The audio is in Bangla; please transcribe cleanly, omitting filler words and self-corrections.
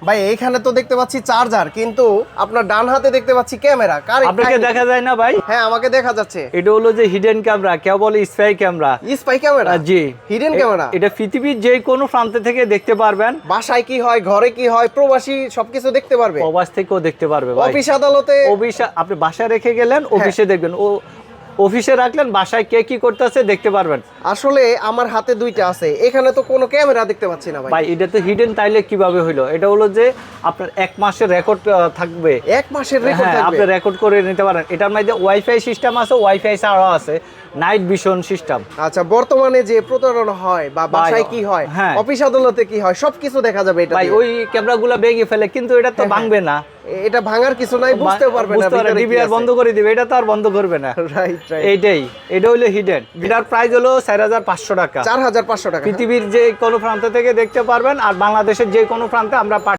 ভাই এইখানে তো দেখতে পাচ্ছি চার্জার, কিন্তু আপনার ডান হাতে দেখতে পাচ্ছি ক্যামেরা। আপনাকে দেখা যায় না ভাই? হ্যাঁ আমাকে দেখা যাচ্ছে। এটা হলো যে হিডেন ক্যামেরা, কেউ বলে স্পাই ক্যামেরা। Spy camera? জি, হিডেন ক্যামেরা। এটা পৃথিবীর যে কোনো প্রান্ত থেকে দেখতে পারবেন। বাসায় কি হয়, ঘরে কি হয়, প্রবাসী সবকিছু দেখতে পারবে। প্রবাস থেকেও দেখতে পারবে ভাই। অফিস আদালতে, আপনি বাসায় রেখে গেলেন, অফিসে দেখবেন, ও অফিসে রাখলেন, বাসায় কে কি করতেছে দেখতে পারবেন। আসলে আমার হাতে দুইটা আছে, এখানে তো কোনো ক্যামেরা দেখতে পাচ্ছি না ভাই। ভাই এটা তো হিডেন, তাইলে কিভাবে হইলো? এটা হলো যে আপনার 1 মাসের রেকর্ড থাকবে। 1 মাসের রেকর্ড হ্যাঁ, থাকবে? আপনি রেকর্ড করে নিতে পারেন। এটার মধ্যে ওয়াইফাই সিস্টেম আছে, ওয়াইফাই ছাড়াও আছে নাইট ভিশন সিস্টেম। আচ্ছা, বর্তমানে যে প্রতারণা হয় বা বাসায় কি হয়, হ্যাঁ, অফিস আদালতে কি হয়, সবকিছু দেখা যাবে এটা ভাই। দিয়ে। ওই ক্যামেরাগুলো ভেঙে ফেলে, কিন্তু এটা তো ভাঙবে না। এটা ভাঙার কিছু নাই, বুঝতে পারবে না ভিতরে কি ডিবিআর আছে। বন্ধ করে দিবে, এটা তো আর বন্ধ করবে না। Right right. এটা হলো হিডেন। এটার প্রাইস হলো 4500 টাকা। 4500 টাকা। পৃথিবীর যে কোনো প্রান্ত থেকে দেখতে পারবেন, আর বাংলাদেশের যে কোনো প্রান্তে আমরা